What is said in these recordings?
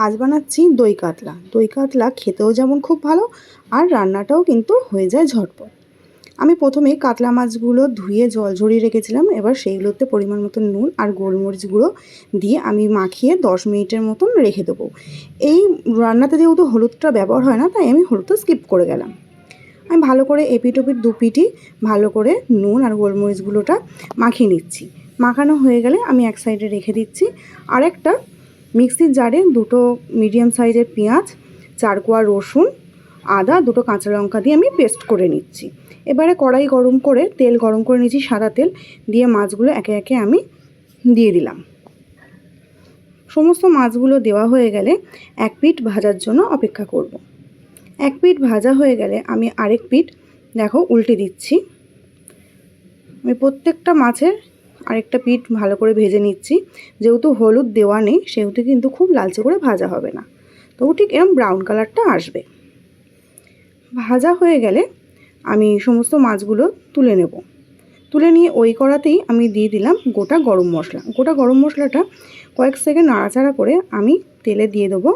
আজ বানাচ্ছি দই কাতলা। দই কাতলা খেতেও যেমন খুব ভালো আর রান্নাটাও কিন্তু হয়ে যায় ঝটপট। আমি প্রথমেই কাতলা মাছগুলো ধুয়ে জল ঝরিয়ে রেখেছিলাম। এবার সেইগুলোতে পরিমাণ মতন নুন আর গোলমরিচ গুঁড়ো দিয়ে আমি মাখিয়ে 10 মিনিটের মতন রেখে দেবো। এই রান্নাতে যেহেতু হলুদটা ব্যবহার হয় না, তাই আমি হলুদটা স্কিপ করে গেলাম। আমি ভালো করে এপিট ওপিট দুপিটি ভালো করে নুন আর গোলমরিচ গুঁড়োটা মাখিয়ে নিচ্ছি। মাখানো হয়ে গেলে আমি এক সাইডে রেখে দিচ্ছি। আর একটা মিক্সির জারে দুটো মিডিয়াম সাইজের পেঁয়াজ, 4 কোয়া রসুন, আদা, দুটো কাঁচা লঙ্কা দিয়ে আমি পেস্ট করে নিচ্ছি। এবারে কড়াই গরম করে তেল গরম করে নিচ্ছি, সাদা তেল দিয়ে মাছগুলো একে একে আমি দিয়ে দিলাম। সমস্ত মাছগুলো দেওয়া হয়ে গেলে এক পিঠ ভাজার জন্য অপেক্ষা করব। এক পিঠ ভাজা হয়ে গেলে আমি আরেক পিঠ দেখো উল্টে দিচ্ছি। আমি প্রত্যেকটা মাছের আরেকটা পিঠ ভালো করে ভেজে নিচ্ছি। যেহেতু হলুদ দেওয়া নেই সেহেতু কিন্তু খুব লালচে করে ভাজা হবে না, তবু ঠিক এরকম ব্রাউন কালারটা আসবে। ভাজা হয়ে গেলে আমি সমস্ত মাছগুলো তুলে নেব। তুলে নিয়ে ওই কড়াতেই আমি দিয়ে দিলাম গোটা গরম মশলা। গোটা গরম মশলাটা কয়েক সেকেন্ড নাড়াচাড়া করে আমি তেলে দিয়ে দেবো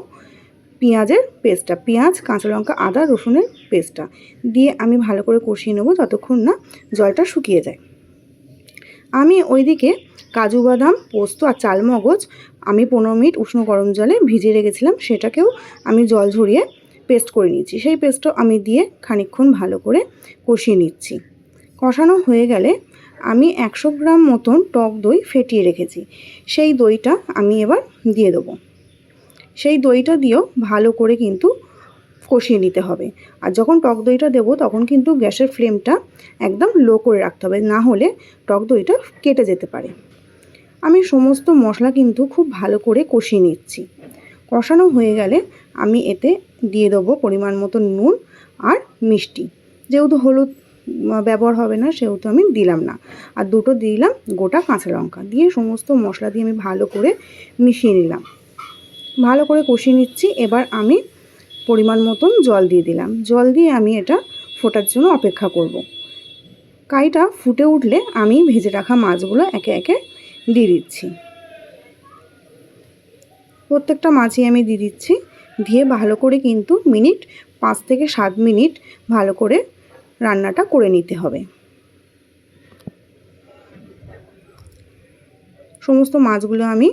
পেঁয়াজের পেস্টটা, পেঁয়াজ, কাঁচা লঙ্কা, আদা, রসুনের পেস্টটা দিয়ে আমি ভালো করে কষিয়ে নেব যতক্ষণ না জলটা শুকিয়ে যায়। আমি ওইদিকে কাজু বাদাম, পোস্ত আর চালমগজ আমি 15 মিনিট উষ্ণ গরম জলে ভিজিয়ে রেখেছিলাম, সেটাকেও আমি জল ঝরিয়ে পেস্ট করে নিচ্ছি। সেই পেস্টও আমি দিয়ে খানিকক্ষণ ভালো করে কষিয়ে নিচ্ছি। কষানো হয়ে গেলে আমি 100 গ্রাম মতন টক দই ফেটিয়ে রেখেছি, সেই দইটা আমি এবার দিয়ে দেবো। সেই দইটা দিয়েও ভালো করে কিন্তু কষিয়ে নিতে হবে। আর যখন টক দইটা দেবো তখন কিন্তু গ্যাসের ফ্লেমটা একদম লো করে রাখতে হবে, না হলে টক দইটা কেটে যেতে পারে। আমি সমস্ত মশলা কিন্তু খুব ভালো করে কষিয়ে নিচ্ছি। কষানো হয়ে গেলে আমি এতে দিয়ে দেবো পরিমাণ মতো নুন আর মিষ্টি। যেহেতু হলুদ ব্যবহার হবে না সেহেতু আমি দিলাম না। আর দুটো দিলাম গোটা কাঁচা লঙ্কা দিয়ে সমস্ত মশলা দিয়ে আমি ভালো করে মিশিয়ে নিলাম। ভালো করে কষিয়ে নিচ্ছি। এবার আমি পরিমাণ মতন জল দিয়ে দিলাম। জল দিয়ে আমি এটা ফোটার জন্য অপেক্ষা করব। কাইটা ফুটে উঠলে আমি ভেজে রাখা মাছগুলো একে একে দিয়ে দিচ্ছি। প্রত্যেকটা মাছই আমি দিয়ে দিচ্ছি। দিয়ে ভালো করে কিন্তু 5 থেকে 7 মিনিট ভালো করে রান্নাটা করে নিতে হবে। সমস্ত মাছগুলো আমি